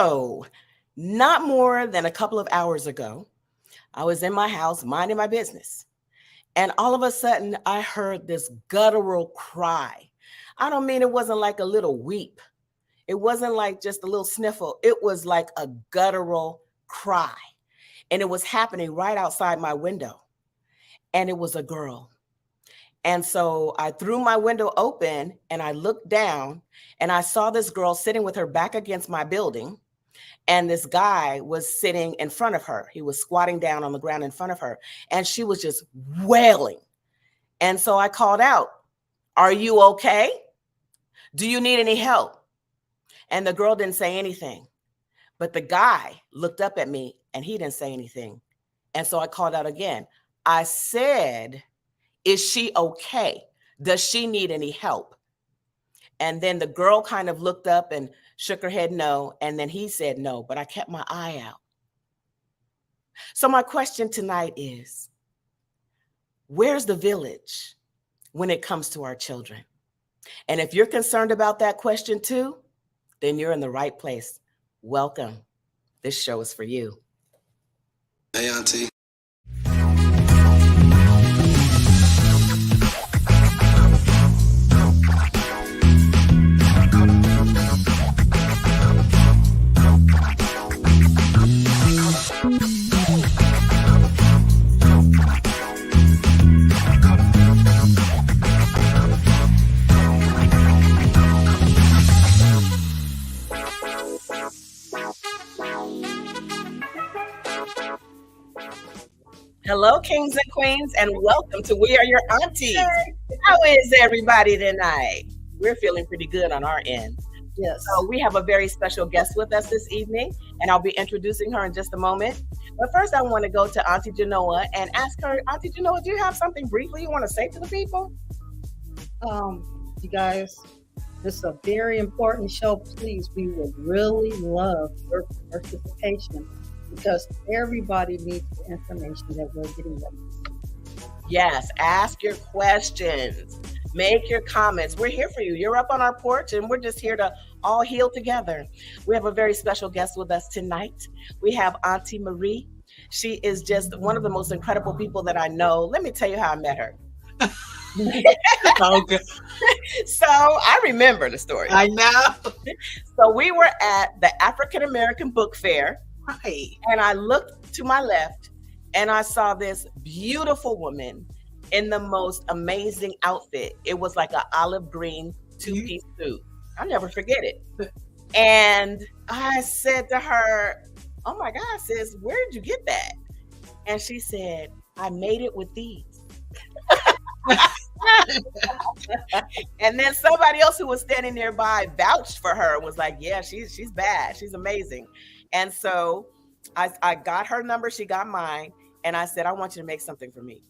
So, not more than a couple of hours ago, I was in my house minding my business. And all of a sudden, I heard this guttural cry. I don't mean it wasn't like a little weep. It wasn't like just a little sniffle. It was like a guttural cry. And it was happening right outside my window. And it was a girl. And so I threw my window open and I looked down and I saw this girl sitting with her back against my building. And this guy was sitting in front of her. He was squatting down on the ground in front of her. And she was just wailing. And so I called out, "Are you okay? Do you need any help?" And the girl didn't say anything. But the guy looked up at me and he didn't say anything. And so I called out again. I said, "Is she okay? Does she need any help?" And then the girl kind of looked up and shook her head no. And then he said no, but I kept my eye out. So my question tonight is, where's the village when it comes to our children? And if you're concerned about that question too, then you're in the right place. Welcome. This show is for you. Hey, Auntie. Hello, kings and queens, and welcome to We Are Your Aunties. How is everybody tonight? We're feeling pretty good on our end. Yes. So we have a very special guest with us this evening, and I'll be introducing her in just a moment. But first, I want to go to Auntie Genoa and ask her, Auntie Genoa, do you have something briefly you want to say to the people? You guys, this is a very important show. Please, we would really love your participation because everybody needs the information that we're getting ready. Yes, ask your questions. Make your comments. We're here for you. You're up on our porch and we're just here to all heal together. We have a very special guest with us tonight. We have Auntie Marie. She is just one of the most incredible people that I know. Let me tell you how I met her. Okay. So I remember the story. I know. So we were at the African American Book Fair. Right. And I looked to my left and I saw this beautiful woman in the most amazing outfit. It was like an olive green two-piece suit. I'll never forget it. And I said to her, "Oh my God, sis, where did you get that?" And she said, "I made it with these." And then somebody else who was standing nearby vouched for her, was like, "Yeah, she's bad. She's amazing." And so I got her number, she got mine, and I said, "I want you to make something for me."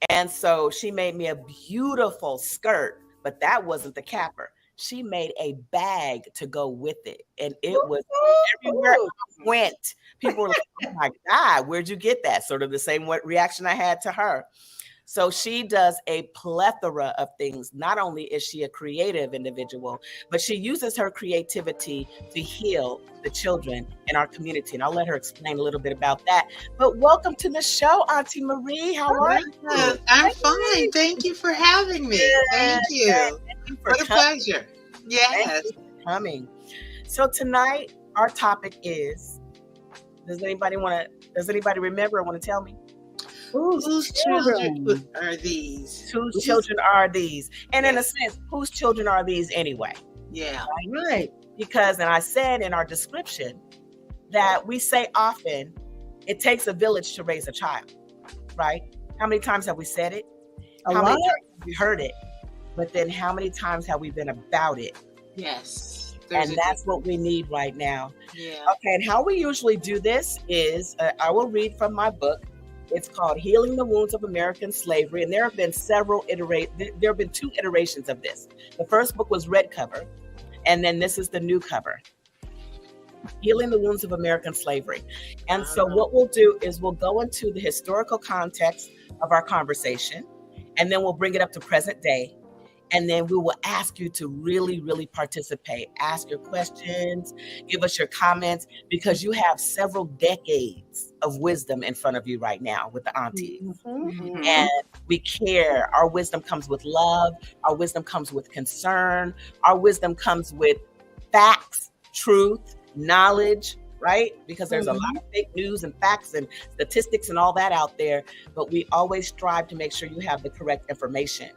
And so she made me a beautiful skirt, but that wasn't the capper. She made a bag to go with it. And it was everywhere I went. People were like, "Oh my God, where'd you get that?" Sort of the same reaction I had to her. So she does a plethora of things. Not only is she a creative individual, but she uses her creativity to heal the children in our community. And I'll let her explain a little bit about that. But welcome to the show, Auntie Marie. How are you? I'm fine. Thank you for having me. Thank you. Thank you What a pleasure. Yes. Thank you for coming. So tonight, our topic is, does anybody remember or want to tell me? Whose children are these? Whose children are these? And in a sense, whose children are these anyway? Yeah. Right. Because, and I said in our description that we say often, it takes a village to raise a child, right? How many times have we said it? How many times have we heard it? But then how many times have we been about it? Yes. And that's what we need right now. Yeah. Okay, and how we usually do this is, I will read from my book. It's called Healing the Wounds of American Slavery. And there have been there have been 2 iterations of this. The first book was red cover, and then this is the new cover. Healing the Wounds of American Slavery. And so what we'll do is we'll go into the historical context of our conversation, and then we'll bring it up to present day. And then we will ask you to really, really participate. Ask your questions, give us your comments, because you have several decades of wisdom in front of you right now with the aunties. Mhm. And we care. Our wisdom comes with love. Our wisdom comes with concern. Our wisdom comes with facts, truth, knowledge, right? Because there's a lot of fake news and facts and statistics and all that out there. But we always strive to make sure you have the correct information.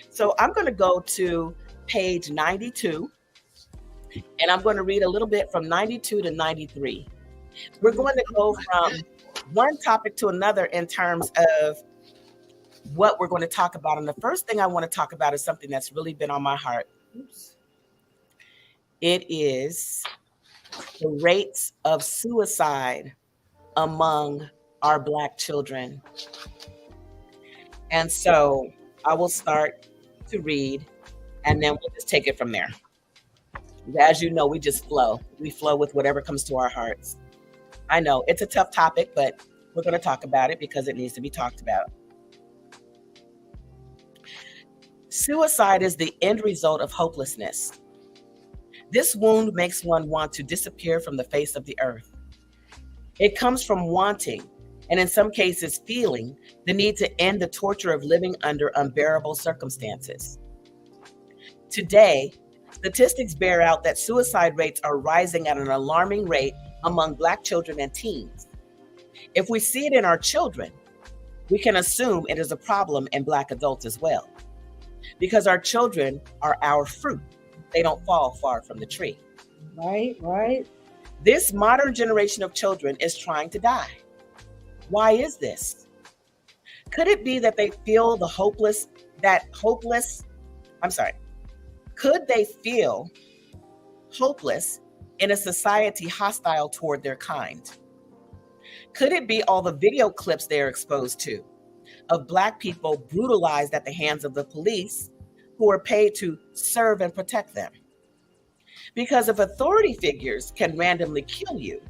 So I'm going to go to page 92, and I'm going to read a little bit from 92 to 93. We're going to go from one topic to another in terms of what we're going to talk about. And the first thing I want to talk about is something that's really been on my heart. It is the rates of suicide among our Black children. And so I will start to read, and then we'll just take it from there. As you know, we just flow. We flow with whatever comes to our hearts. I know it's a tough topic, but we're going to talk about it because it needs to be talked about. Suicide is the end result of hopelessness. This wound makes one want to disappear from the face of the earth. It comes from wanting, and in some cases feeling, the need to end the torture of living under unbearable circumstances. Today, statistics bear out that suicide rates are rising at an alarming rate among Black children and teens. If we see it in our children, we can assume it is a problem in Black adults as well, because our children are our fruit. They don't fall far from the tree. Right. This modern generation of children is trying to die. Why is this? Could it be that they feel could they feel hopeless in a society hostile toward their kind? Could it be all the video clips they're exposed to of Black people brutalized at the hands of the police who are paid to serve and protect them? Because if authority figures can randomly kill you,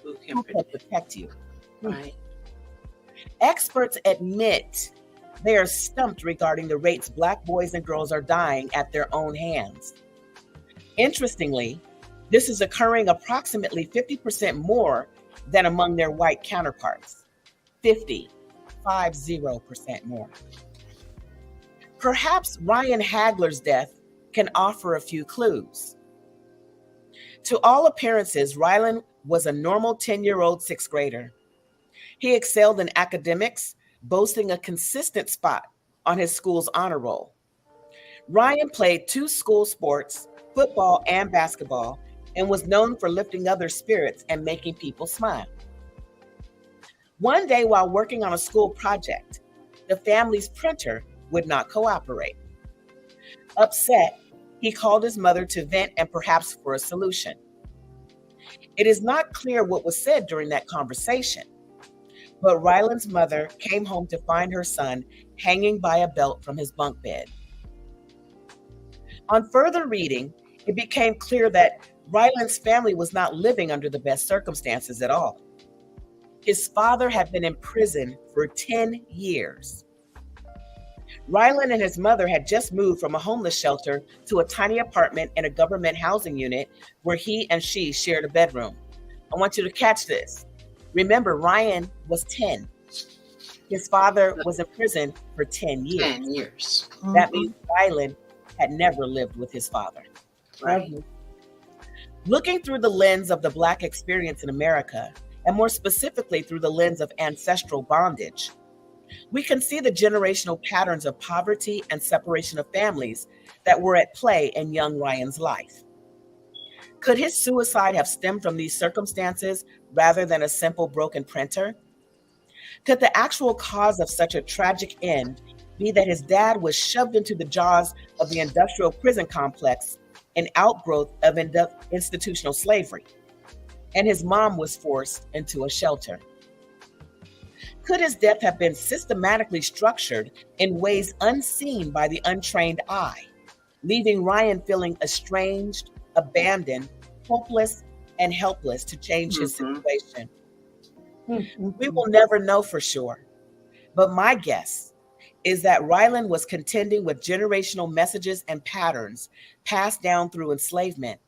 who can protect you? Right. Experts admit they are stumped regarding the rates Black boys and girls are dying at their own hands. Interestingly, this is occurring approximately 50% more than among their white counterparts. 50% more. Perhaps Ryan Hagler's death can offer a few clues. To all appearances, Rylan was a normal 10-year-old sixth grader. He excelled in academics, boasting a consistent spot on his school's honor roll. Ryan played 2 school sports, football and basketball, and was known for lifting others' spirits and making people smile. One day, while working on a school project, the family's printer would not cooperate. Upset, he called his mother to vent and perhaps for a solution. It is not clear what was said during that conversation, but Rylan's mother came home to find her son hanging by a belt from his bunk bed. On further reading, it became clear that Rylan's family was not living under the best circumstances at all. His father had been in prison for 10 years. Rylan and his mother had just moved from a homeless shelter to a tiny apartment in a government housing unit where he and she shared a bedroom. I want you to catch this. Remember, Ryan was 10. His father was in prison for 10 years. 10 years. That means Rylan had never lived with his father. Right. Looking through the lens of the Black experience in America, and more specifically through the lens of ancestral bondage, we can see the generational patterns of poverty and separation of families that were at play in young Ryan's life. Could his suicide have stemmed from these circumstances rather than a simple broken printer? Could the actual cause of such a tragic end be that his dad was shoved into the jaws of the industrial prison complex, an outgrowth of institutional slavery, and his mom was forced into a shelter? Could his death have been systematically structured in ways unseen by the untrained eye, leaving Ryan feeling estranged, abandoned, hopeless, and helpless to change his situation? We will never know for sure, but my guess is that Ryland was contending with generational messages and patterns passed down through enslavement,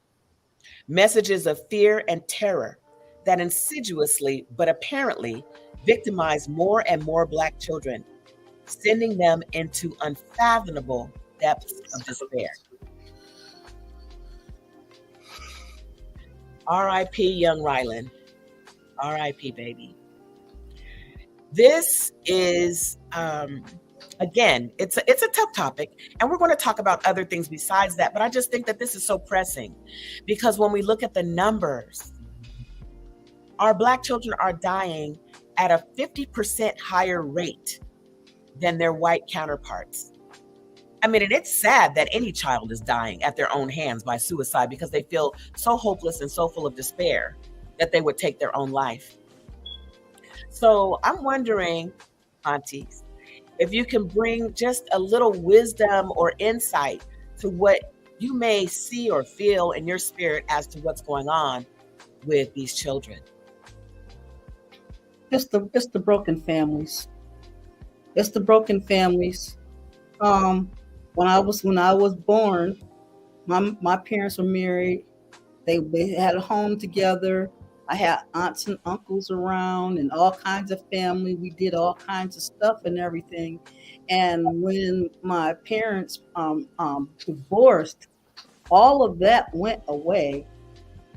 messages of fear and terror that insidiously but apparently victimized more and more Black children, sending them into unfathomable depths of despair. R.I.P. young Ryland. R.I.P. baby. This is, again, it's a tough topic, and we're going to talk about other things besides that, but I just think that this is so pressing because when we look at the numbers, our Black children are dying at a 50% higher rate than their white counterparts. I mean, and it's sad that any child is dying at their own hands by suicide because they feel so hopeless and so full of despair that they would take their own life. So I'm wondering, aunties, if you can bring just a little wisdom or insight to what you may see or feel in your spirit as to what's going on with these children. It's the broken families. It's the broken families. When I was born, my parents were married. They had a home together. I had aunts and uncles around and all kinds of family. We did all kinds of stuff and everything. And when my parents divorced, all of that went away.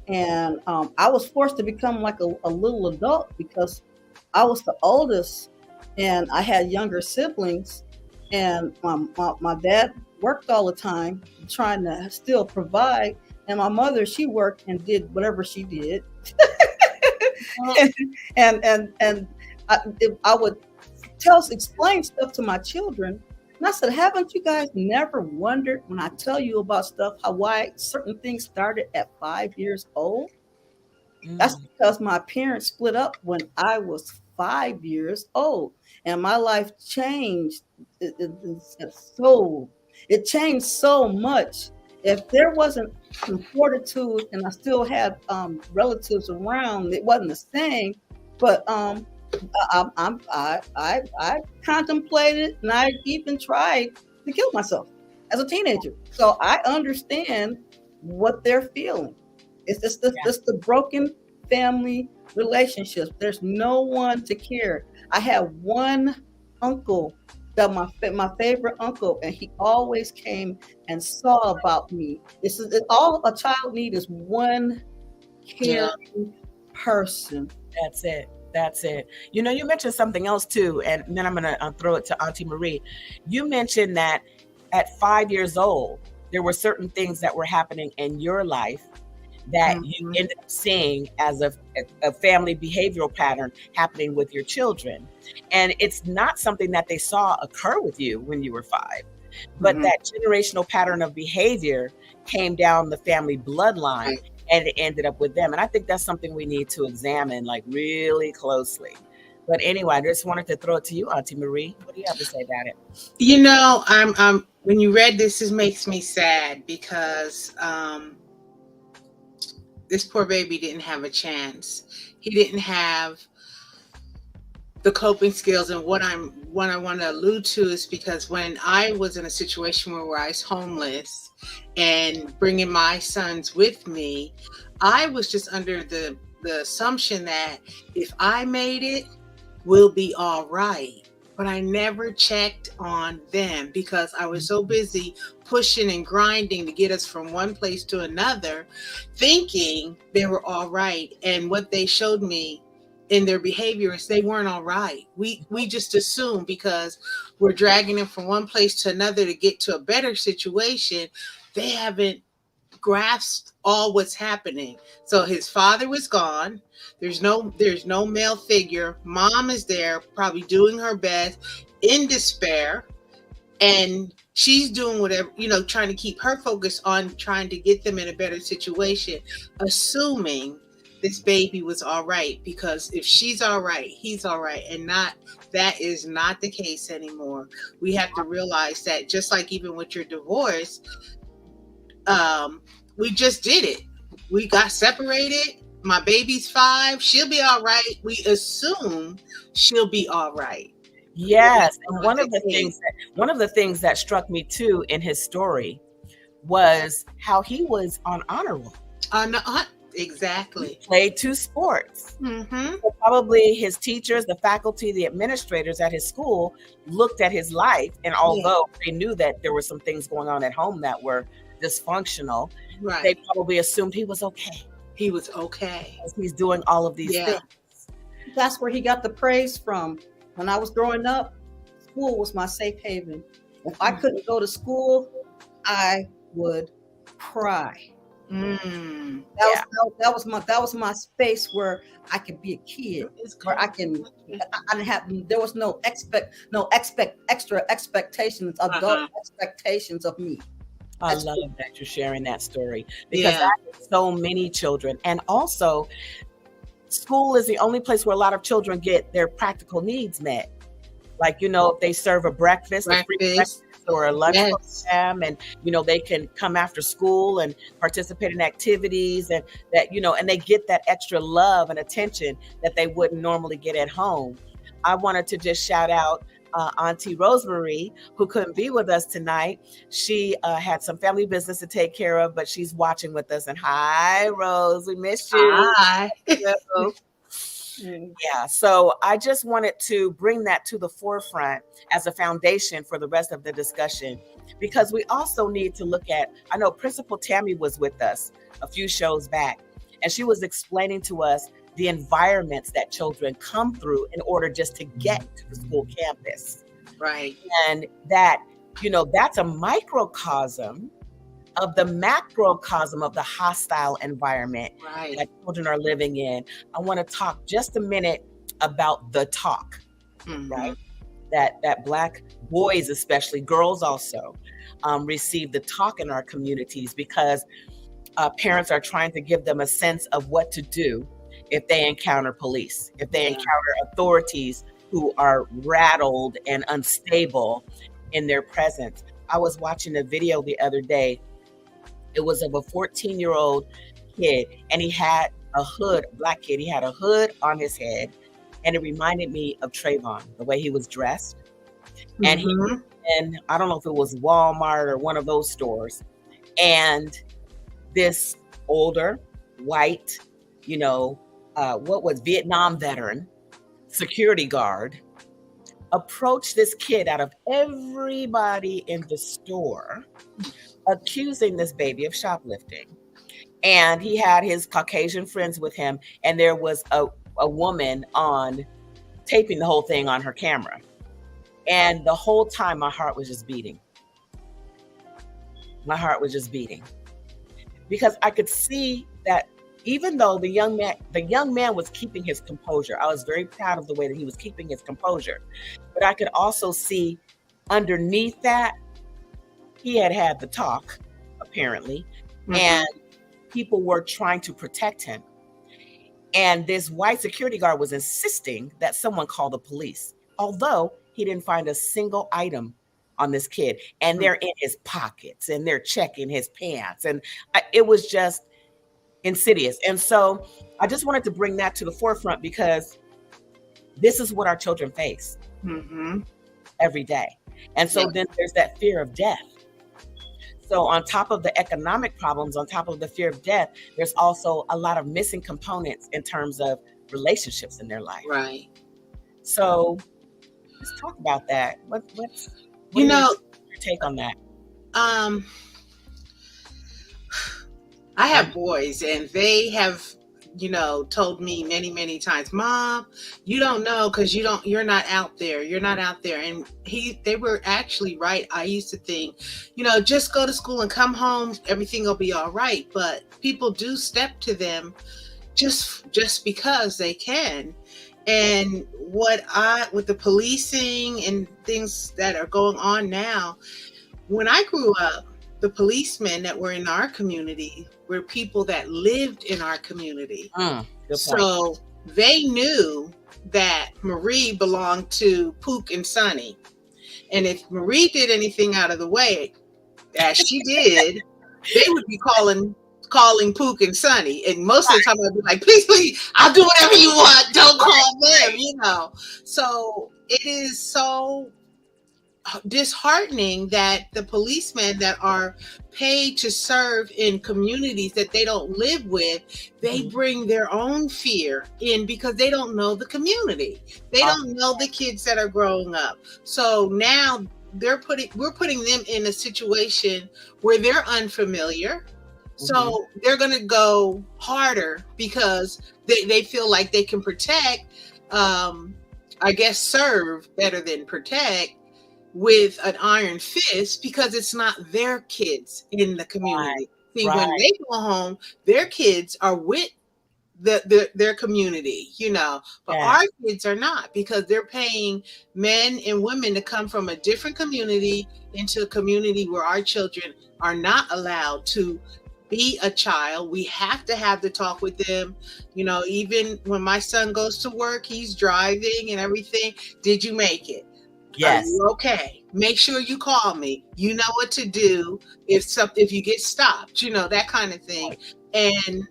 And I was forced to become like a little adult because I was the oldest and I had younger siblings. And my dad worked all the time trying to still provide. And my mother, she worked and did whatever she did. and I would explain stuff to my children. And I said, haven't you guys never wondered when I tell you about stuff, why certain things started at 5 years old? That's because my parents split up when I was 5 years old. And my life changed. It changed so much. If there wasn't some fortitude and I still had relatives around, it wasn't the same. But I contemplated and I even tried to kill myself as a teenager. So I understand what they're feeling. It's just the broken family relationships. There's no one to care. I had one uncle, that my favorite uncle, and he always came and saw about me. It's all a child needs is one caring person. That's it. You know, you mentioned something else too, and then I'm going to throw it to Auntie Marie. You mentioned that at 5 years old, there were certain things that were happening in your life that you ended up seeing as a family behavioral pattern happening with your children. And it's not something that they saw occur with you when you were 5, but that generational pattern of behavior came down the family bloodline and it ended up with them. And I think that's something we need to examine like really closely. But anyway, I just wanted to throw it to you, Auntie Marie. What do you have to say about it? You know, I'm when you read this, it makes me sad because this poor baby didn't have a chance. He didn't have the coping skills. And what I want to allude to is because when I was in a situation where I was homeless and bringing my sons with me, I was just under the assumption that if I made it, we'll be all right. But I never checked on them because I was so busy pushing and grinding to get us from one place to another, thinking they were all right. And what they showed me in their behavior is they weren't all right. We just assume because we're dragging them from one place to another to get to a better situation, they haven't grasped all what's happening. So his father was gone. There's no male figure. Mom is there, probably doing her best, in despair, and she's doing whatever, trying to keep her focus on trying to get them in a better situation, assuming this baby was all right, because if she's all right, he's all right, and that is not the case anymore. We have to realize that just like even with your divorce, we just did it. We got separated. My baby's 5. She'll be all right. We assume she'll be all right. Yes, and What they say. one of the things that struck me too in his story was how he was on honor roll. No, He exactly. played two sports. Mm-hmm. So probably his teachers, the faculty, the administrators at his school looked at his life, and although they knew that there were some things going on at home that were dysfunctional, they Right. probably assumed he was okay He was okay. because he's doing all of these Yeah. things. That's where he got the praise from. When I was growing up, school was my safe haven. If I couldn't go to school, I would cry. Mm. That was my space where I could be a kid, where I didn't have, there was no extra expectations, adult expectations of me. I love that you're sharing that story because I have so many children, and also school is the only place where a lot of children get their practical needs met. Like, if they serve a breakfast, a free breakfast or a lunch program, and, they can come after school and participate in activities, and that, and they get that extra love and attention that they wouldn't normally get at home. I wanted to just shout out Auntie Rosemary, who couldn't be with us tonight. She had some family business to take care of, but she's watching with us. And hi, Rose, we missed you. Hi. Yeah, so I just wanted to bring that to the forefront as a foundation for the rest of the discussion, because we also need to look at, I know Principal Tammy was with us a few shows back, and she was explaining to us the environments that children come through in order just to get to the school campus. Right. And that, that's a microcosm of the macrocosm of the hostile environment that children are living in. I want to talk just a minute about the talk, right? That Black boys, especially girls also, receive the talk in our communities because parents are trying to give them a sense of what to do if they encounter police, if they encounter authorities who are rattled and unstable in their presence. I was watching a video the other day. It was of a 14-year-old kid, and he had a hood, Black kid. He had a hood on his head, and it reminded me of Trayvon, the way he was dressed. And and I don't know if it was Walmart or one of those stores, and this older white, what was Vietnam veteran security guard approached this kid out of everybody in the store, accusing this baby of shoplifting. And he had his Caucasian friends with him, and there was a woman on taping the whole thing on her camera. And the whole time my heart was just beating. My heart was just beating. Because I could see that even though the young man was keeping his composure, I was very proud of the way that he was keeping his composure. But I could also see underneath that, he had the talk, apparently, and people were trying to protect him. And this white security guard was insisting that someone call the police, although he didn't find a single item on this kid. And they're in his pockets, and they're checking his pants. And it was just insidious. And so I just wanted to bring that to the forefront, because this is what our children face every day. And so then there's that fear of death. So on top of the economic problems, on top of the fear of death, there's also a lot of missing components in terms of relationships in their life. Right. So let's talk about that. What's your take on that? I have boys, and they have, told me many, many times, Mom, you don't know because you're not out there. You're not out there. And they were actually right. I used to think, just go to school and come home, everything will be all right. But people do step to them just because they can. And with the policing and things that are going on now, when I grew up, the policemen that were in our community were people that lived in our community. So they knew that Marie belonged to Pook and Sonny. And if Marie did anything out of the way, as she did, they would be calling calling Pook and Sonny. And most of the time I'd be like, please, I'll do whatever you want. Don't call them, you know. So it is so disheartening that the policemen that are paid to serve in communities that they don't live with, they bring their own fear in because they don't know the community. They don't know the kids that are growing up. So now we're putting them in a situation where they're unfamiliar. So they're going to go harder because they feel like they can protect, I guess, serve better than protect with an iron fist because it's not their kids in the community. See, when they go home, their kids are with their community, you know, but our kids are not, because they're paying men and women to come from a different community into a community where our children are not allowed to be a child. We have to have the talk with them. You know, even when my son goes to work, he's driving and everything. Did you make it? Yes. Are you okay? Make sure you call me. You know what to do if you get stopped, you know, that kind of thing. And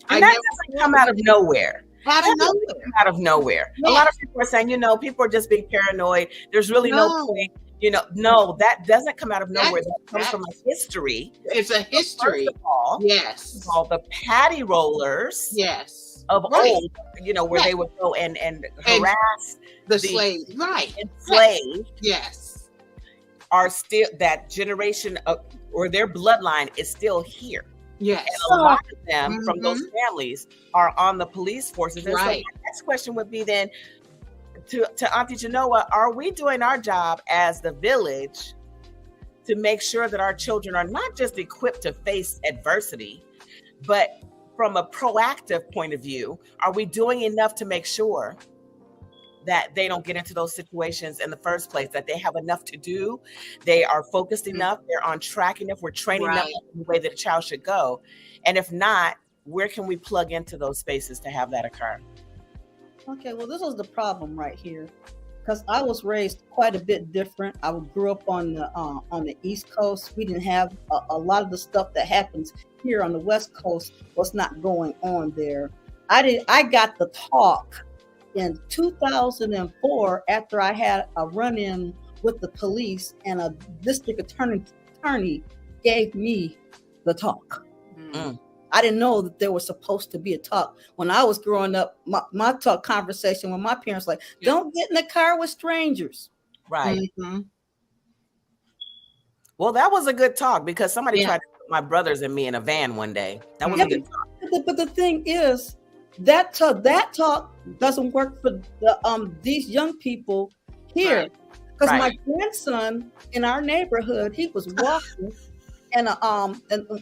that doesn't come out of nowhere. Out of nowhere. Yeah. A lot of people are saying, you know, people are just being paranoid. There's really no point. You know, no, that doesn't come out of nowhere. That comes from a history. It's a history. First of all, yes. All the patty rollers. Yes. Of old, you know, where they would go and harass the slaves. Right. Enslaved. Yes. Are still, that generation of, or their bloodline is still here. Yes. And a lot of them from those families are on the police forces. And so my next question would be then, to Auntie Genoa, are we doing our job as the village to make sure that our children are not just equipped to face adversity, but from a proactive point of view, are we doing enough to make sure that they don't get into those situations in the first place, that they have enough to do, they are focused enough, they're on track enough, we're training them in the way that a child should go? And if not, where can we plug into those spaces to have that occur? Okay, well, this is the problem right here, because I was raised quite a bit different. I grew up on the East Coast. We didn't have a lot of the stuff that happens here on the West Coast was not going on there. I got the talk in 2004 after I had a run-in with the police, and a district attorney gave me the talk. I didn't know that there was supposed to be a talk. When I was growing up, my talk conversation with my parents, like, don't get in the car with strangers. Right. Well, that was a good talk, because somebody tried to put my brothers and me in a van one day. That was a good talk. But the thing is, that talk doesn't work for these young people here. Because my grandson in our neighborhood, he was walking. And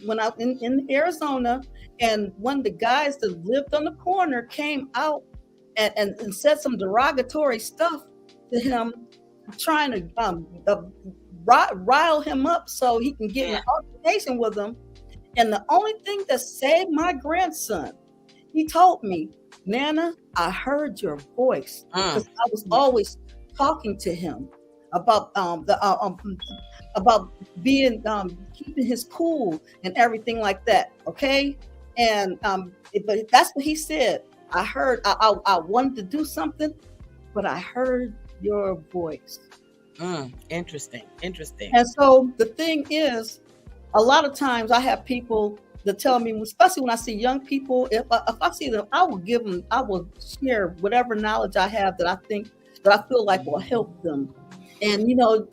when I in Arizona, and one of the guys that lived on the corner came out and said some derogatory stuff to him, trying to rile him up so he can get in an altercation with him. And the only thing that saved my grandson, he told me, Nana, I heard your voice, because I was always talking to him about about being keeping his cool and everything like that. Okay. And but that's what he said. I heard I wanted to do something, but I heard your voice. Interesting. And so the thing is, a lot of times I have people that tell me, especially when I see young people, if I see them, I will share whatever knowledge I have that I feel like will help them. And you know,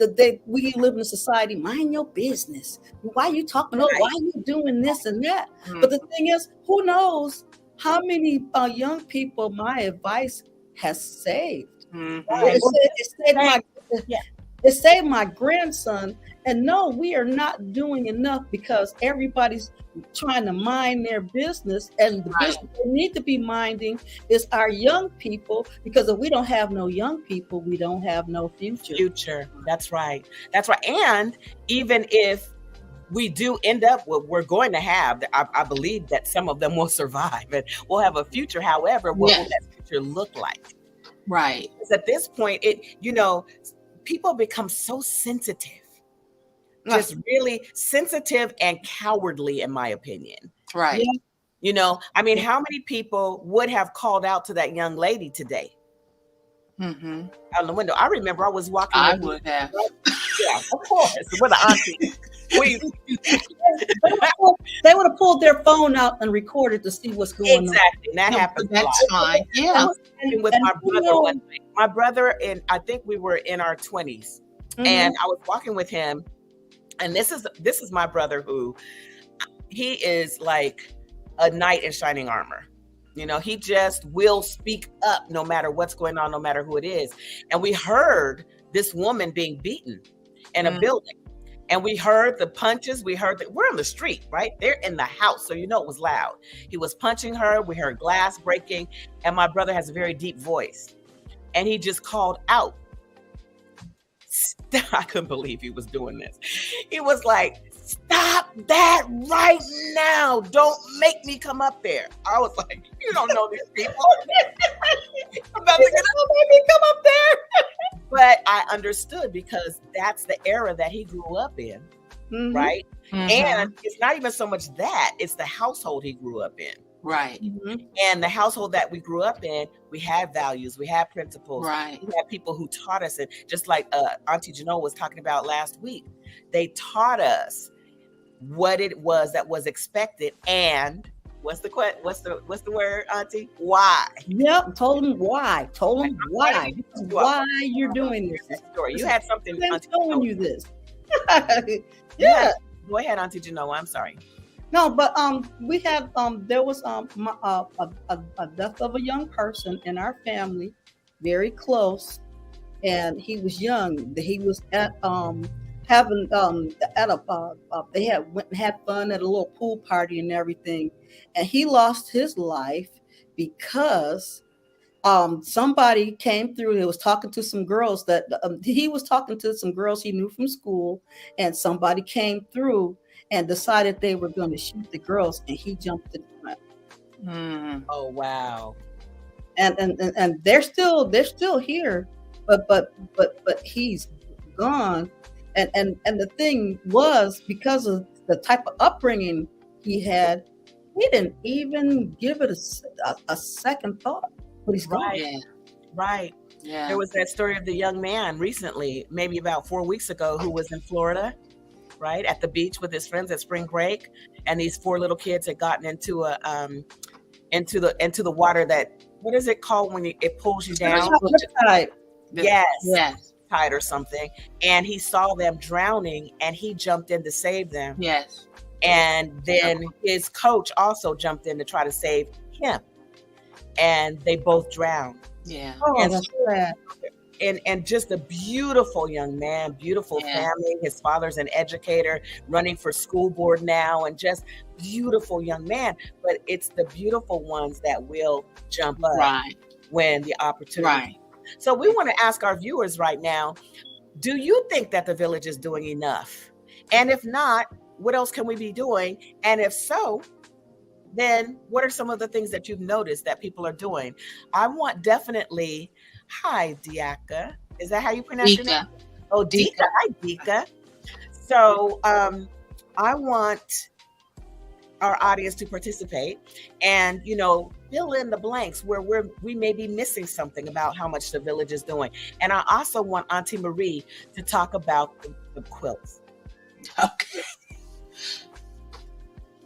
we live in a society, mind your business. Why are you talking? Why are you doing this and that? But the thing is, who knows how many young people my advice has saved? It saved my grandson. And no, we are not doing enough, because everybody's trying to mind their business, and the business we need to be minding is our young people, because if we don't have no young people, we don't have no future. That's right. And even if we do end up, we're going to have, I believe that some of them will survive and we'll have a future. However, what will that future look like? Right. Because at this point, people become so sensitive. Just really sensitive and cowardly, in my opinion. Right. Yeah. You know, I mean, how many people would have called out to that young lady today Mm-hmm. out the window? I remember I was walking I with, would have. yeah, of course, with an auntie. We They would have pulled their phone out and recorded to see what's going on. exactly, and that No, happens but a lot. that's fine. I Yeah. was talking with And my you brother know- one night. My brother, and I think we were in our 20s, and I was walking with him, and this is my brother, who he is like a knight in shining armor. You know, he just will speak up no matter what's going on, no matter who it is. And we heard this woman being beaten in a building. And we heard the punches. We heard that we're on the street, right? They're in the house. So, you know, it was loud. He was punching her. We heard glass breaking. And my brother has a very deep voice. And he just called out. I couldn't believe he was doing this. He was like, "Stop that right now. Don't make me come up there." I was like, "You don't know these people." I'm about to make me come up there. But I understood, because that's the era that he grew up in, right? Mm-hmm. And it's not even so much that, it's the household he grew up in. Right. And the household that we grew up in, we had values, we had principles, Right. we had people who taught us it. Just like Auntie Janelle was talking about last week, they taught us what it was that was expected, and what's the word, Auntie? Why? Yep. Told them why. Why you're doing this. Story. You had something. I'm Auntie telling Janelle. you this. Yeah. Go ahead, Auntie Janelle. I'm sorry. No, but we had there was a death of a young person in our family, very close, and he was young. He was at having at a they had went and had fun at a little pool party and everything, and he lost his life because somebody came through. He was talking to some girls that he was talking to some girls he knew from school, and somebody came through and decided they were going to shoot the girls, and he jumped in front. Oh wow! And they're still here, but he's gone. And the thing was, because of the type of upbringing he had, he didn't even give it a second thought. But he's gone. Right. Yeah. Right. Yeah. There was that story of the young man recently, maybe about 4 weeks ago, who was in Florida, right, at the beach with his friends at spring break, and these 4 little kids had gotten into the water that, what is it called when it pulls you down? Yes. Tide or something. And he saw them drowning, and he jumped in to save them. Yes. And then his coach also jumped in to try to save him, and they both drowned. Yeah. Oh, that's sad. And just a beautiful young man, beautiful family. His father's an educator, running for school board now, and just beautiful young man. But it's the beautiful ones that will jump up when the opportunity. Right. So we want to ask our viewers right now, do you think that the village is doing enough? And if not, what else can we be doing? And if so, then what are some of the things that you've noticed that people are doing? I want definitely, hi, Diaka. Is that how you pronounce your name? Oh, Dika. Hi, Dika. So I want our audience to participate and, fill in the blanks where we may be missing something about how much the village is doing. And I also want Auntie Marie to talk about the quilts. Okay.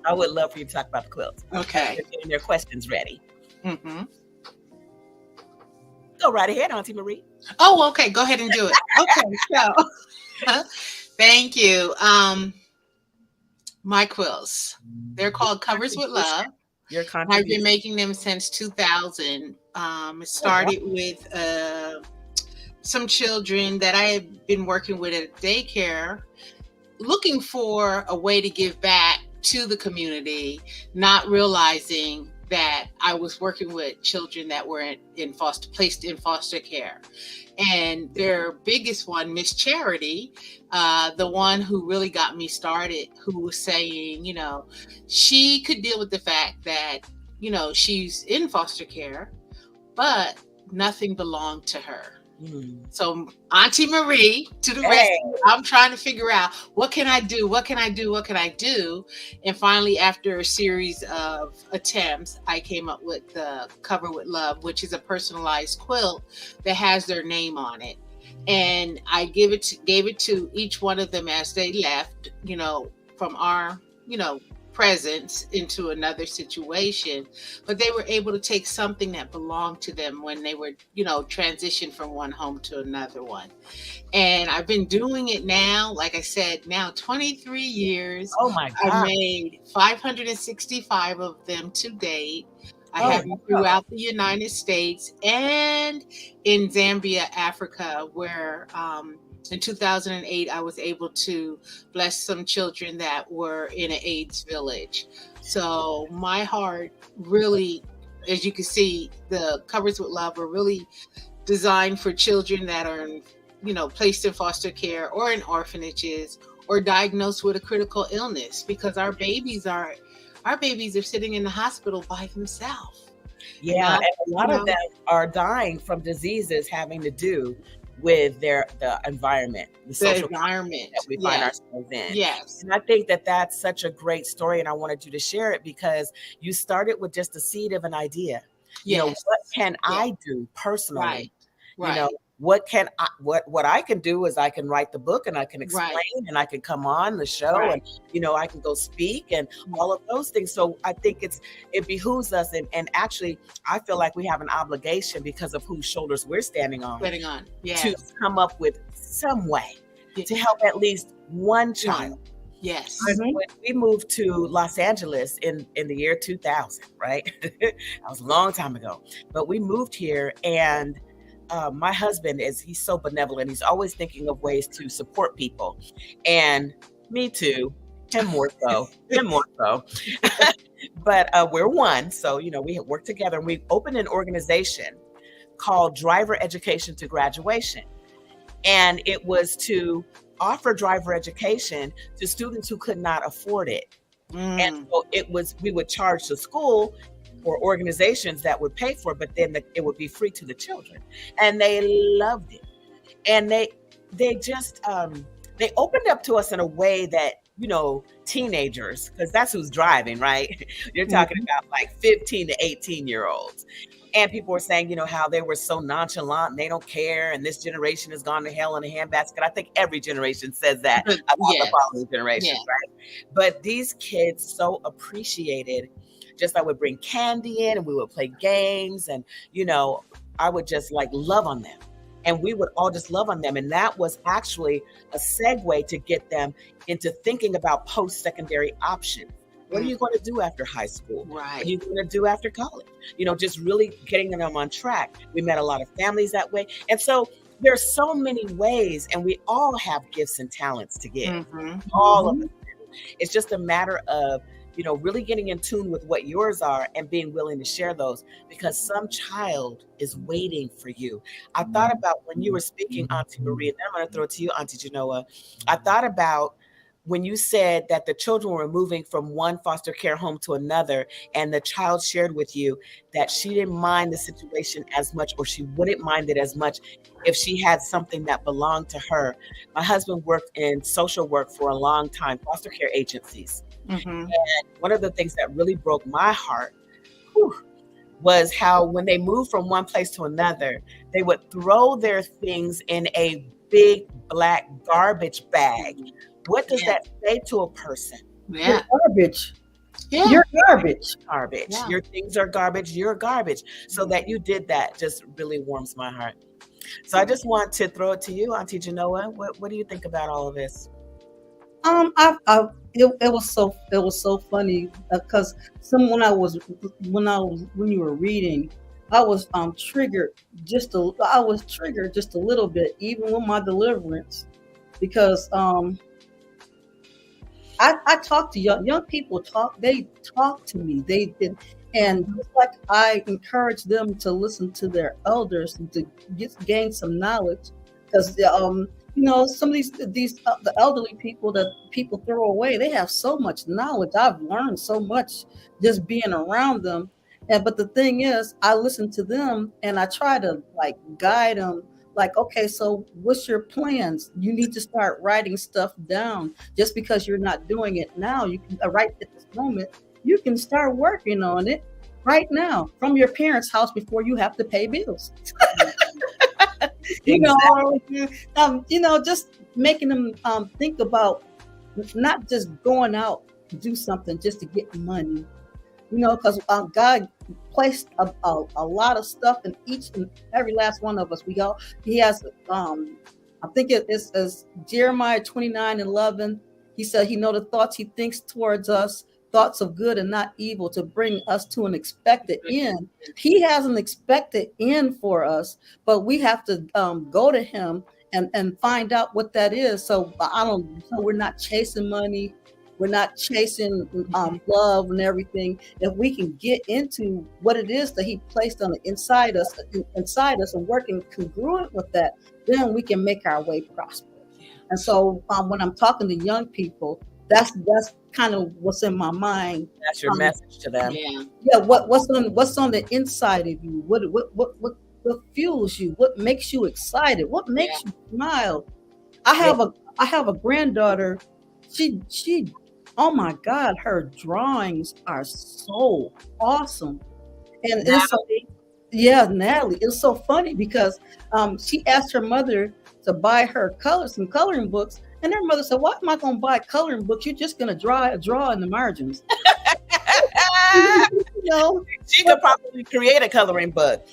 I would love for you to talk about the quilts. Okay. They're getting their questions ready. Mm-hmm. Go right ahead, Auntie Marie. Oh, okay. Go ahead and do it. Okay. So, thank you. My quilts. They're called Covers with Love. Your I've contribution. been making them since 2000. It started with some children that I had been working with at daycare, looking for a way to give back to the community, not realizing that I was working with children that were placed in foster care. And their biggest one, Miss Charity, the one who really got me started, who was saying, she could deal with the fact that, she's in foster care, but nothing belonged to her. Mm. So Auntie Marie to the Hey. rescue. I'm trying to figure out what can I do? What can I do? What can I do? And finally, after a series of attempts, I came up with the Cover with Love, which is a personalized quilt that has their name on it. And I gave it to each one of them as they left, from our, presence into another situation, but they were able to take something that belonged to them when they were, transitioned from one home to another one. And I've been doing it now, like I said, now 23 years. Oh my I've God. made 565 of them to date. I Oh, have them throughout the United States and in Zambia, Africa, where in 2008 I was able to bless some children that were in an AIDS village. So my heart really, as you can see, the Covers with Love are really designed for children that are, placed in foster care or in orphanages or diagnosed with a critical illness, because our babies are sitting in the hospital by themselves. yeah. And a lot of them are dying from diseases having to do with the environment, the social environment that we find ourselves in. Yes. And I think that that's such a great story, and I wanted you to share it because you started with just a seed of an idea. Yes. What can I do personally? Right. What I can do is I can write the book and I can explain and I can come on the show and I can go speak and all of those things. So I think it behooves us, and actually I feel like we have an obligation because of whose shoulders we're standing on to come up with some way to help at least one child. Yes. When we moved to Los Angeles in the year 2000, right? That was a long time ago, but we moved here, and my husband he's so benevolent. He's always thinking of ways to support people, and me too. Him more so. But we're one, so we work together, and we opened an organization called Driver Education to Graduation, and it was to offer driver education to students who could not afford it. And so we would charge the school or organizations that would pay for it, but then it would be free to the children, and they loved it. And they just they opened up to us in a way that teenagers, because that's who's driving, right? You're talking about like 15 to 18-year-olds, and people were saying how they were so nonchalant and they don't care, and this generation has gone to hell in a handbasket. I think every generation says that about the following generations, right? But these kids so appreciated. Just I would bring candy in and we would play games, and I would just love on them, and we would all just love on them. And that was actually a segue to get them into thinking about post-secondary options. What are you going to do after high school? Right. What are you going to do after college? Just really getting them on track. We met a lot of families that way. And so there's so many ways, and we all have gifts and talents to give. All of them. It's just a matter of really getting in tune with what yours are and being willing to share those, because some child is waiting for you. I thought about when you were speaking, Auntie Marie, and then I'm going to throw it to you, Auntie Genoa. I thought about when you said that the children were moving from one foster care home to another, and the child shared with you that she didn't mind the situation as much, or she wouldn't mind it as much if she had something that belonged to her. My husband worked in social work for a long time, foster care agencies. And one of the things that really broke my heart was how when they moved from one place to another, they would throw their things in a big black garbage bag. What does that say to a person? You're garbage. Yeah. You're garbage. Garbage. Yeah. Your things are garbage. You're garbage. So that you did that just really warms my heart. So I just want to throw it to you, Auntie Genoa. What do you think about all of this? It was so funny because when you were reading, I was triggered just a little bit, even with my deliverance, because I talk to young people. They talk to me. They did, and just like I encourage them to listen to their elders and to gain some knowledge, because some of these the elderly people that people throw away, they have so much knowledge. I've learned so much just being around them. But the thing is, I listen to them and I try to guide them like, okay, so what's your plans? You need to start writing stuff down. Just because you're not doing it now, you can right at this moment, you can start working on it right now from your parents' house before you have to pay bills. You know, just making them think about not just going out to do something just to get money. Because God placed a lot of stuff in each and every last one of us. He has, I think it's Jeremiah 29:11. He said, he know the thoughts he thinks towards us, thoughts of good and not evil, to bring us to an expected end. He has an expected end for us, but we have to go to him and find out what that is. So we're not chasing money. We're not chasing love and everything. If we can get into what it is that he placed on the inside us and working congruent with that, then we can make our way prosperous. And so when I'm talking to young people, that's kind of what's in my mind. That's your message to them. Yeah. What's on the inside of you? What fuels you? What makes you excited? What makes you smile? I have a granddaughter. She oh my God, her drawings are so awesome. And Natalie, it's so funny because she asked her mother to buy her some coloring books, and her mother said, "Why am I going to buy coloring books? You're just going to draw in the margins." She could probably create a coloring book.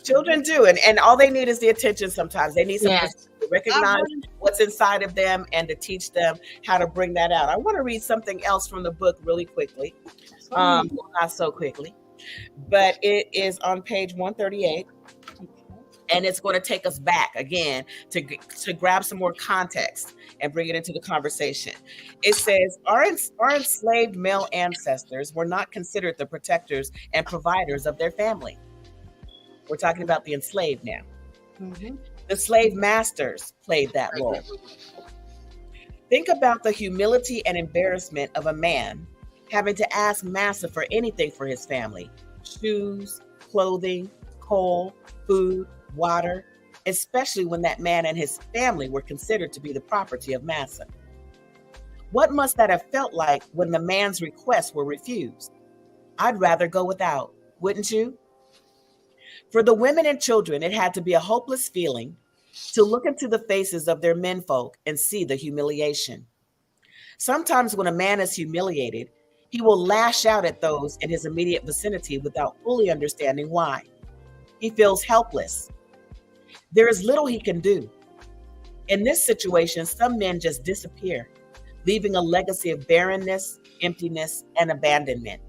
Children do, and all they need is the attention. Sometimes they need some to recognize what's inside of them and to teach them how to bring that out. I want to read something else from the book really quickly. Well, not so quickly, but it is on page 138. And it's going to take us back again to grab some more context and bring it into the conversation. It says, our enslaved male ancestors were not considered the protectors and providers of their family. We're talking about the enslaved now. Mm-hmm. The slave masters played that role. Think about the humility and embarrassment of a man having to ask massa for anything for his family: shoes, clothing, coal, food, water, especially when that man and his family were considered to be the property of massa. What must that have felt like when the man's requests were refused? I'd rather go without, wouldn't you? For the women and children, it had to be a hopeless feeling to look into the faces of their menfolk and see the humiliation. Sometimes when a man is humiliated, he will lash out at those in his immediate vicinity without fully understanding why. He feels helpless. There is little he can do. In this situation, some men just disappear, leaving a legacy of barrenness, emptiness, and abandonment.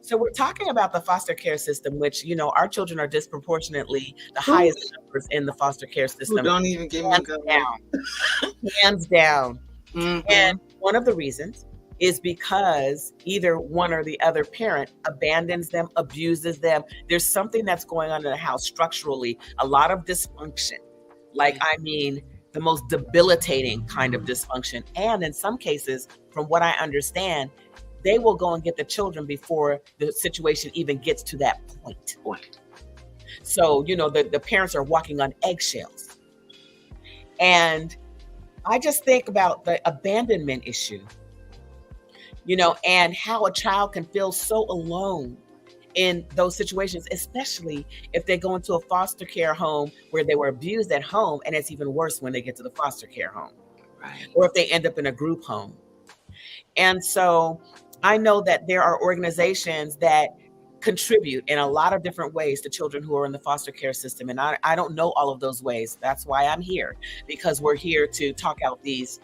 So we're talking about the foster care system, which, our children are disproportionately the highest numbers in the foster care system. Don't even give me hands down. Mm-hmm. And one of the reasons is because either one or the other parent abandons them, abuses them. There's something that's going on in the house structurally, a lot of dysfunction. The most debilitating kind of dysfunction. And in some cases, from what I understand, they will go and get the children before the situation even gets to that point. So, the parents are walking on eggshells. And I just think about the abandonment issue, and how a child can feel so alone in those situations, especially if they go into a foster care home where they were abused at home, and it's even worse when they get to the foster care home, right? Or if they end up in a group home. And so I know that there are organizations that contribute in a lot of different ways to children who are in the foster care system. And I don't know all of those ways. That's why I'm here, because we're here to talk out these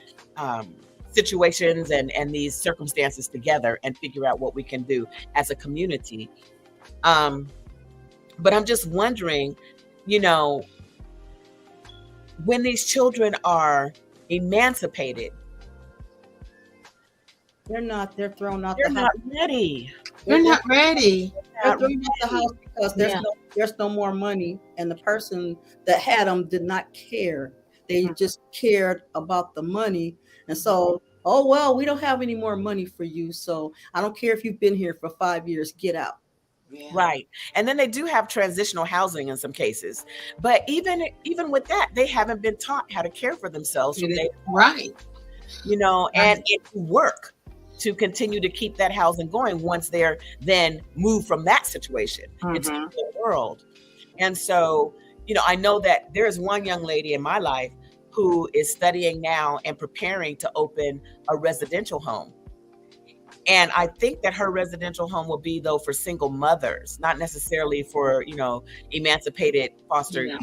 situations and these circumstances together and figure out what we can do as a community. But I'm just wondering, when these children are emancipated, they're thrown out. They're not ready. They're not ready. They're thrown out the house because there's no more money, and the person that had them did not care. They just cared about the money. And so, we don't have any more money for you. So I don't care if you've been here for 5 years, get out. Yeah. Right. And then they do have transitional housing in some cases. But even with that, they haven't been taught how to care for themselves from day to day, Right. you know, and it work to continue to keep that housing going once they're then moved from that situation into the real world. And so, you know, I know that there's one young lady in my life who is studying now and preparing to open a residential home. And I think that her residential home will be, though, for single mothers, not necessarily for, you know, emancipated foster. Yeah.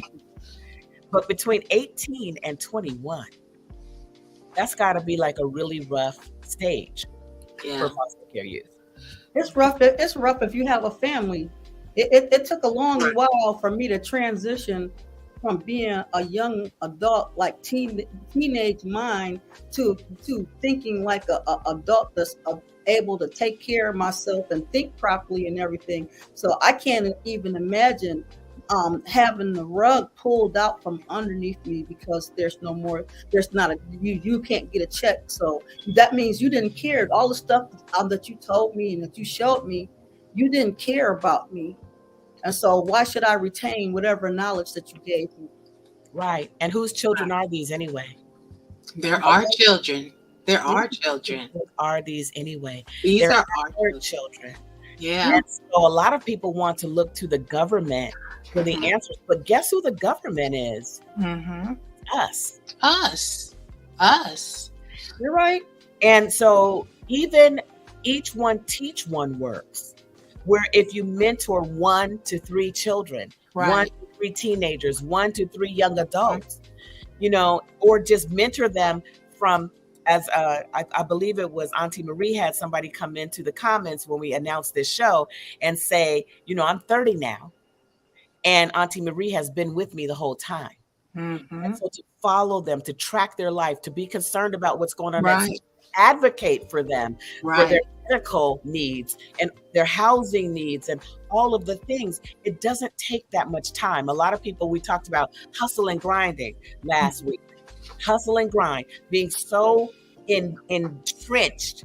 But between 18 and 21, that's got to be like a really rough stage for foster care youth. It's rough. It's rough if you have a family. It took a long while for me to transition from being a young adult, like teenage mind, to thinking like a adult that's able to take care of myself and think properly and everything. So I can't even imagine having the rug pulled out from underneath me because there's not you can't get a check. So that means you didn't care. All the stuff that you told me and that you showed me, you didn't care about me. And so why should I retain whatever knowledge that you gave me? Right. And whose children are these anyway? There are children. There are children. What are these anyway? These They're are our children. Yeah. And so a lot of people want to look to the government for the answers. But guess who the government is? Us. Us. You're right. And so even each one teach one works, where if you mentor 1 to 3 children, 1 to 3 teenagers, 1 to 3 young adults, you know, or just mentor them from, as I believe it was Auntie Marie had somebody come into the comments when we announced this show and say, you know, I'm 30 now, and Auntie Marie has been with me the whole time. And so to follow them, to track their life, to be concerned about what's going on, advocate for them, for their medical needs and their housing needs and all of the things. It doesn't take that much time. A lot of people, we talked about hustle and grinding last week. Hustle and grind, being so entrenched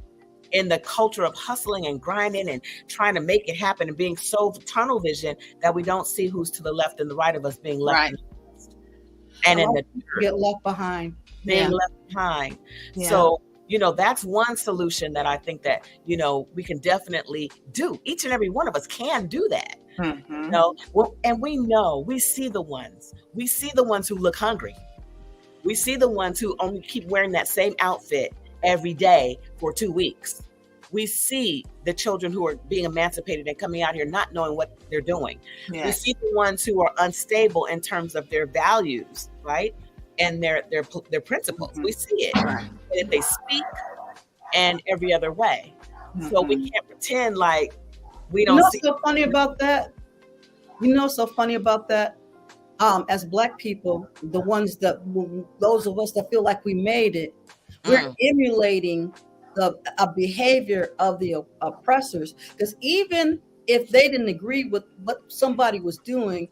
in the culture of hustling and grinding and trying to make it happen and being so tunnel vision that we don't see who's to the left and the right of us being left and in the get left behind. Being left behind. So, you know, that's one solution that I think that, you know, we can definitely do. Each and every one of us can do that. You know, and we see the ones who look hungry. We see the ones who only keep wearing that same outfit every day for 2 weeks. We see the children who are being emancipated and coming out here not knowing what they're doing. We see the ones who are unstable in terms of their values, right? And their principles. We see it. And if they speak and every other way. So we can't pretend like we don't see. So funny about that? You know, so funny about that? As Black people, the ones that, those of us that feel like we made it, we're emulating a behavior of the oppressors. Because even if they didn't agree with what somebody was doing,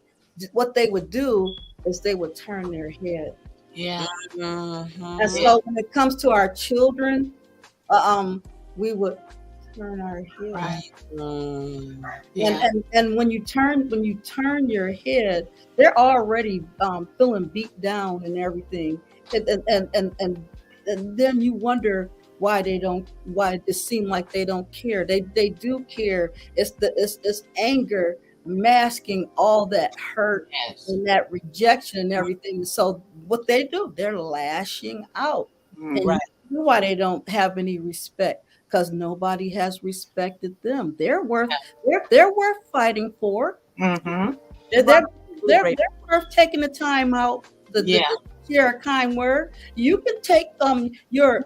what they would do is they would turn their head. And so when it comes to our children, we would turn our head. And when you turn your head, they're already feeling beat down and everything. And then you wonder why it seems like they don't care. They do care. It's anger masking all that hurt and that rejection and everything. So what they do, they're lashing out. And you know why they don't have any respect, because nobody has respected them. They're worth fighting for. They're worth taking the time out to share a kind word. You can take your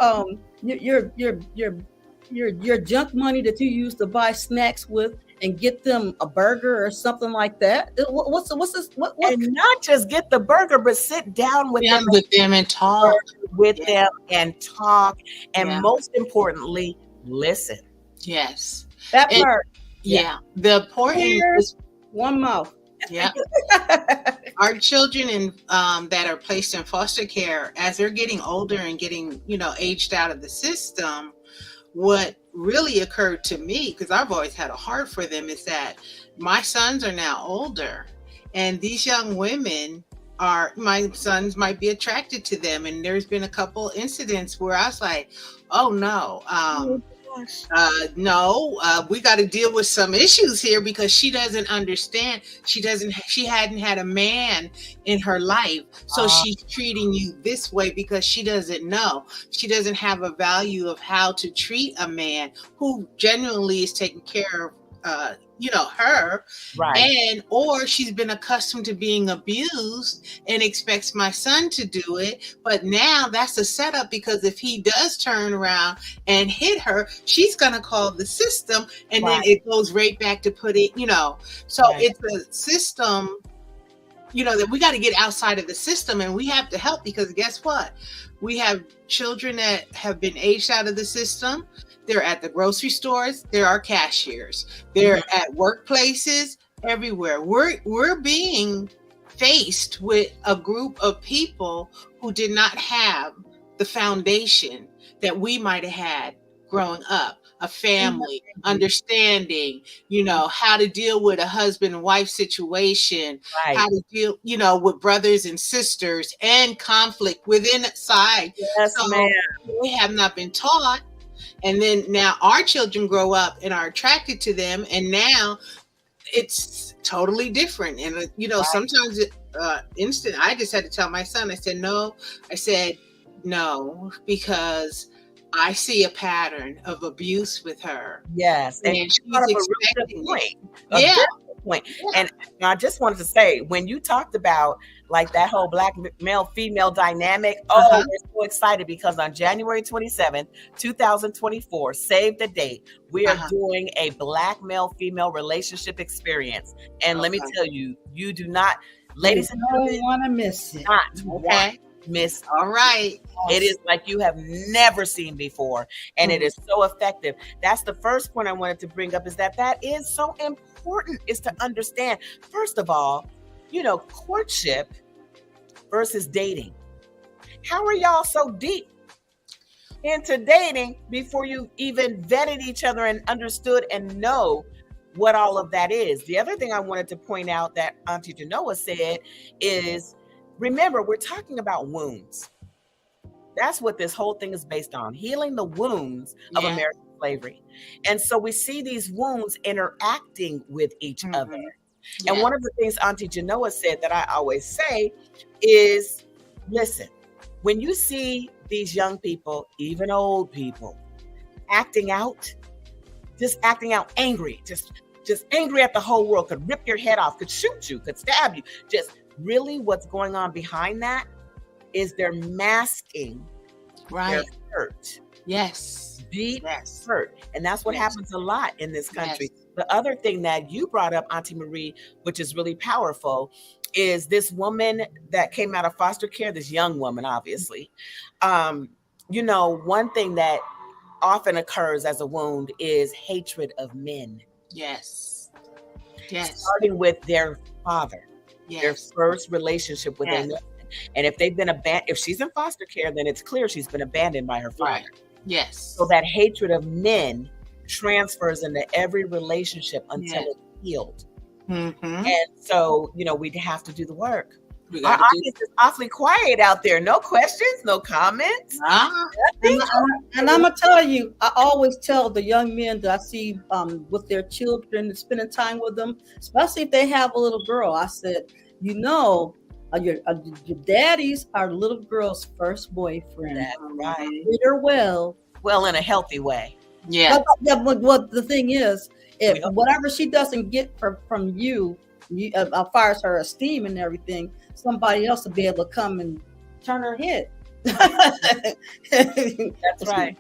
junk money that you use to buy snacks with and get them a burger or something like that. What's this? What? And not just get the burger, but sit down with them and talk with them and talk, and most importantly, listen. Yes, that part. The important is one mouth. Our children that are placed in foster care, as they're getting older and getting, you know, aged out of the system, what really occurred to me, because I've always had a heart for them, is that my sons are now older, and these young women my sons might be attracted to them. And there's been a couple incidents where I was like, oh no, we got to deal with some issues here, because she doesn't understand. She hadn't had a man in her life. So she's treating you this way because she doesn't know. She doesn't have a value of how to treat a man who genuinely is taking care of, her. Right. Or she's been accustomed to being abused and expects my son to do it. But now that's a setup, because if he does turn around and hit her, she's going to call the system. And then it goes right back to putting, so it's a system, that we got to get outside of the system, and we have to help, because guess what? We have children that have been aged out of the system. They're at the grocery stores. There are cashiers. They're at workplaces, everywhere. We're being faced with a group of people who did not have the foundation that we might have had growing up. A family, understanding, how to deal with a husband and wife situation, how to deal, with brothers and sisters, and conflict within side. Yes, so ma'am. We have not been taught. And then now our children grow up and are attracted to them, and now it's totally different. And sometimes I just had to tell my son, I said no, because I see a pattern of abuse with her. Yes. And she's expecting it. Point. Yeah. And I just wanted to say, when you talked about like that whole black male female dynamic, we're so excited, because on January 27th, 2024, save the date, we are doing a black male female relationship experience. And let me tell you, you do not, ladies and gentlemen, want to miss it. Miss. All right. It is like you have never seen before, and it is so effective. That's the first point I wanted to bring up, is that is so important, is to understand, first of all, courtship versus dating. How are y'all so deep into dating before you even vetted each other and understood and know what all of that is? The other thing I wanted to point out that Auntie Genoa said is, remember, we're talking about wounds. That's what this whole thing is based on, healing the wounds of American slavery. And so we see these wounds interacting with each other. And one of the things Auntie Genoa said that I always say is, listen, when you see these young people, even old people, acting out angry, just angry at the whole world, could rip your head off, could shoot you, could stab you, just really what's going on behind that is they're masking their hurt. Yes. Deep hurt. And that's what happens a lot in this country. The other thing that you brought up, Auntie Marie, which is really powerful, is this woman that came out of foster care, this young woman, obviously. One thing that often occurs as a wound is hatred of men. Yes. Starting with their father. Their first relationship with their man. And if they've been if she's in foster care, then it's clear she's been abandoned by her father. Yes. So that hatred of men transfers into every relationship until it's healed. And so, we'd have to do the work. Our audience is awfully quiet out there. No questions, no comments. And I'm gonna tell you, I always tell the young men that I see with their children, spending time with them, especially if they have a little girl. I said, your daddies are little girl's first boyfriend. That's right. Treat her well in a healthy way. But the thing is, if whatever she doesn't get from you, as far as her esteem and everything, somebody else will be able to come and turn her head. That's right.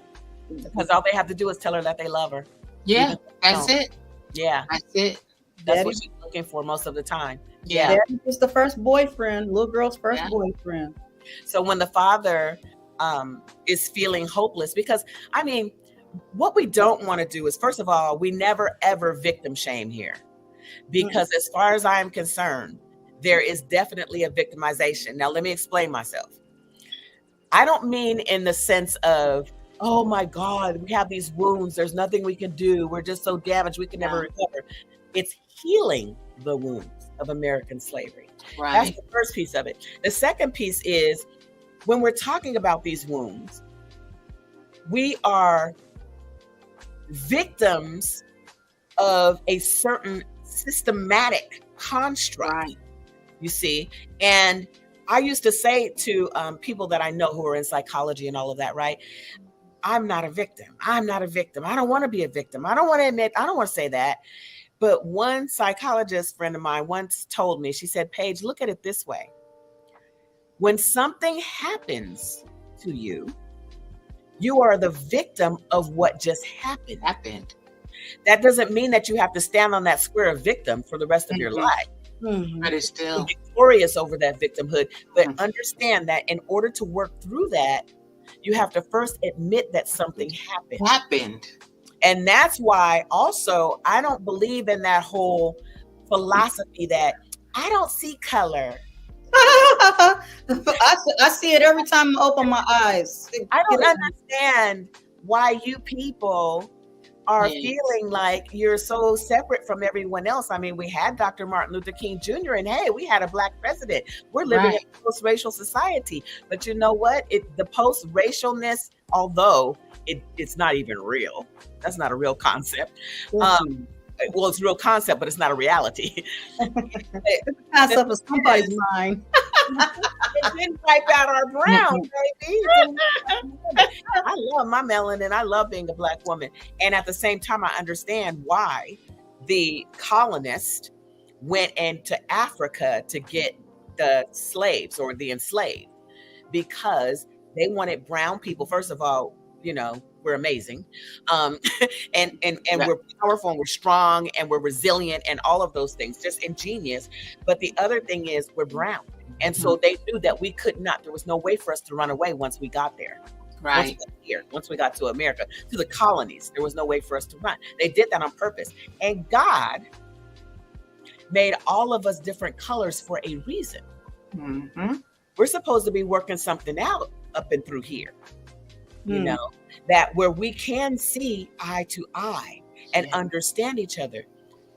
Because all they have to do is tell her that they love her. Yeah, that's it. Yeah, that's it. That's what she's looking for most of the time. Yeah, Daddy was the first boyfriend, little girl's first boyfriend. So when the father is feeling hopeless, because what we don't want to do is, first of all, we never ever victim shame here, because as far as I am concerned, there is definitely a victimization. Now, let me explain myself. I don't mean in the sense of oh my God, we have these wounds. There's nothing we can do. We're just so damaged. We can never recover. It's healing the wounds of American slavery. Right. That's the first piece of it. The second piece is when we're talking about these wounds, we are victims of a certain systematic construct, Right. you see. And I used to say to people that I know who are in psychology and all of that, right? I'm not a victim. I'm not a victim. I don't want to be a victim. I don't want to admit, I don't want to say that. But one psychologist friend of mine once told me, she said, Paige, look at it this way. When something happens to you, you are the victim of what just happened. That doesn't mean that you have to stand on that square of victim for the rest of your life. But it's still victorious over that victimhood. But understand that in order to work through that, you have to first admit that something happened. And that's why also I don't believe in that whole philosophy that I don't see color. I see it every time I open my eyes. I don't understand why you people are feeling like you're so separate from everyone else. I mean, we had Dr. Martin Luther King Jr. and hey, we had a Black president. We're living in a post-racial society. But you know what? The post-racialness, although it's not even real. That's not a real concept. Well, it's a real concept, but it's not a reality. It's a concept of somebody's mind. It didn't wipe out our brown, baby. I love my melanin. I love being a Black woman. And at the same time, I understand why the colonists went into Africa to get the slaves or the enslaved, because they wanted brown people. First of all, you know, we're amazing. And we're powerful and we're strong and we're resilient and all of those things, just ingenious. But the other thing is we're brown. And so they knew that we could not, there was no way for us to run away once we got there. right. Once we got to America, to the colonies, there was no way for us to run. They did that on purpose. And God made all of us different colors for a reason. We're supposed to be working something out up and through here. You know, that where we can see eye to eye and understand each other.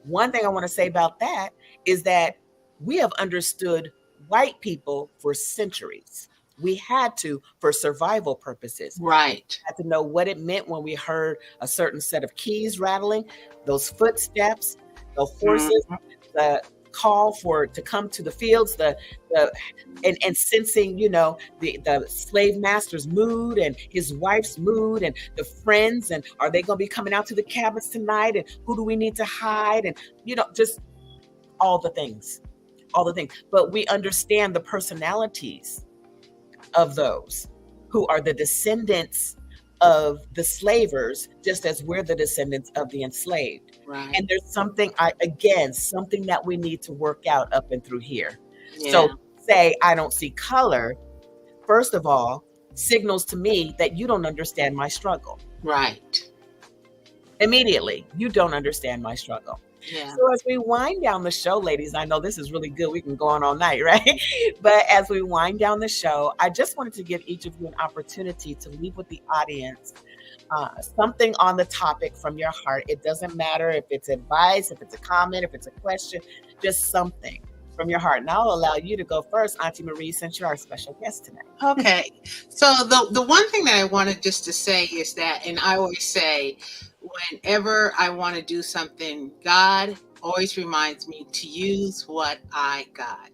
One thing I want to say about that is that we have understood white people for centuries. We had to for survival purposes. Right. Had to know what it meant when we heard a certain set of keys rattling, those footsteps, the horses, the call to come to the fields, and sensing, you know, the slave master's mood and his wife's mood and the friends, and are they going to be coming out to the cabins tonight, and who do we need to hide, and you know, just all the things. But we understand the personalities of those who are the descendants of the slavers, just as we're the descendants of the enslaved. Right. And there's something that we need to work out up and through here. Yeah. So say I don't see color, first of all, signals to me that you don't understand my struggle. Right. Immediately, you don't understand my struggle. Yeah. So as we wind down the show, ladies, I know this is really good. We can go on all night, right? But as we wind down the show, I just wanted to give each of you an opportunity to leave with the audience something on the topic from your heart. It doesn't matter if it's advice, if it's a comment, if it's a question, just something from your heart. And I'll allow you to go first, Auntie Marie, since you're our special guest tonight. Okay. So the one thing that I wanted just to say is that, and I always say, whenever I want to do something, God always reminds me to use what I got.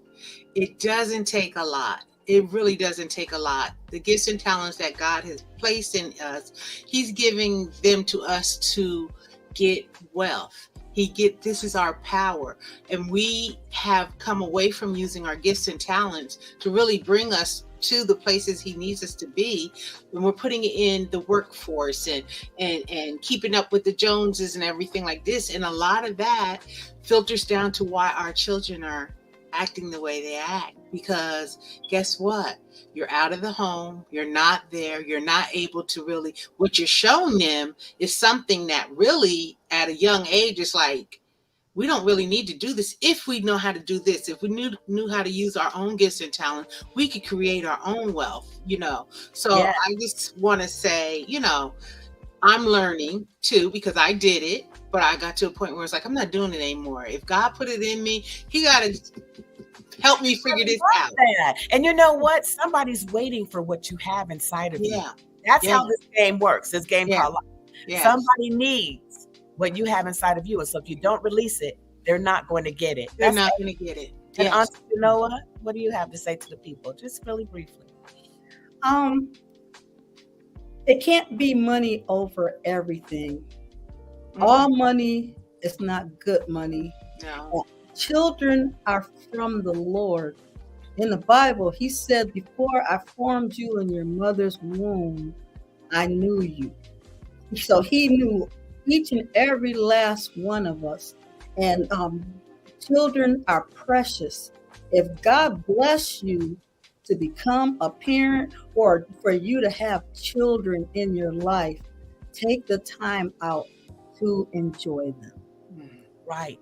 It doesn't take a lot. It really doesn't take a lot. The gifts and talents that God has placed in us, He's giving them to us to get wealth. This is our power. And we have come away from using our gifts and talents to really bring us to the places He needs us to be, when we're putting it in the workforce and keeping up with the Joneses and everything like this. And a lot of that filters down to why our children are acting the way they act, because guess what? You're out of the home. You're not there. You're not able to really, what you're showing them is something that really at a young age is like, we don't really need to do this if we know how to do this. If we knew how to use our own gifts and talent, we could create our own wealth, So Yeah. I just want to say, I'm learning too, because I did it, but I got to a point where it's like, I'm not doing it anymore. If God put it in me, he got to help me figure this out. And you know what? Somebody's waiting for what you have inside of you. That's Yeah. how this game works. This game Yeah. called life. Yeah. Somebody needs what you have inside of you. And so if you don't release it, they're not going to get it. They're not going to get it. And Auntie Genoa, what do you have to say to the people? Just really briefly. It can't be money over everything. All money is not good money. No. Children are from the Lord. In the Bible, he said, before I formed you in your mother's womb, I knew you. So he knew each and every last one of us. And children are precious. If God bless you to become a parent or for you to have children in your life, take the time out to enjoy them. Right.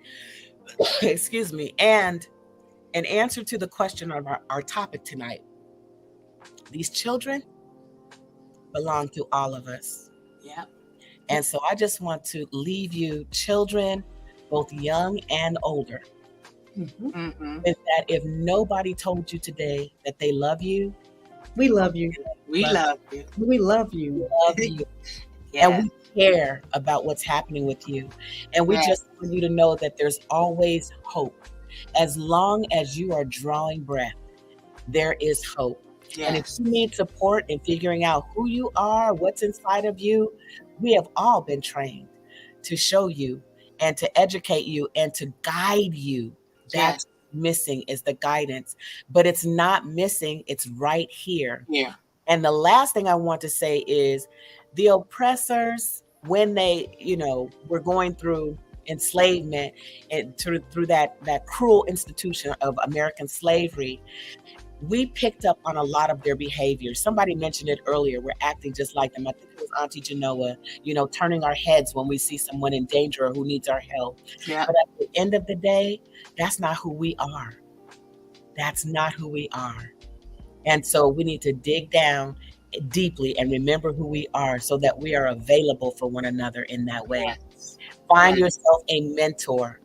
Excuse me. And an answer to the question of our topic tonight, these children belong to all of us. Yep. And so I just want to leave you, children, both young and older, is that if nobody told you today that they love you, we love you. We love you. We love you. We love you. And we care about what's happening with you. And we just want you to know that there's always hope. As long as you are drawing breath, there is hope. Yes. And if you need support in figuring out who you are, what's inside of you, we have all been trained to show you and to educate you and to guide you. That's missing is the guidance, but it's not missing. It's right here. Yeah. And the last thing I want to say is the oppressors, when they, were going through enslavement and through that cruel institution of American slavery, we picked up on a lot of their behaviors. Somebody mentioned it earlier. We're acting just like them. I think it was Auntie Genoa, turning our heads when we see someone in danger or who needs our help. Yeah. But at the end of the day, that's not who we are. That's not who we are. And so we need to dig down deeply and remember who we are so that we are available for one another in that way. Yes. Find yourself a mentor.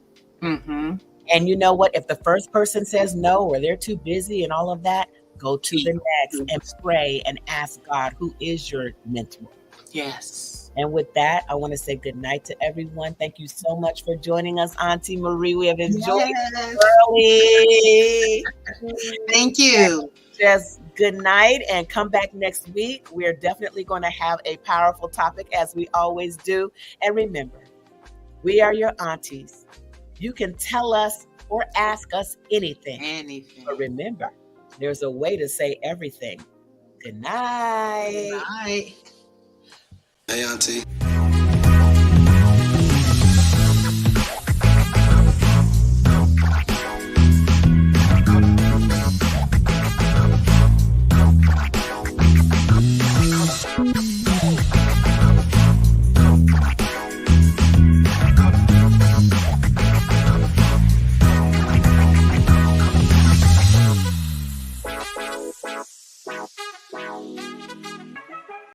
And you know what? If the first person says no, or they're too busy and all of that, go to the next and pray and ask God, who is your mentor? Yes. And with that, I want to say good night to everyone. Thank you so much for joining us, Auntie Marie. We have enjoyed it early. Thank you. Just good night and come back next week. We're definitely going to have a powerful topic as we always do. And remember, we are your aunties. You can tell us or ask us anything. But remember, there's a way to say everything. Good night. Good night. Hey, Auntie.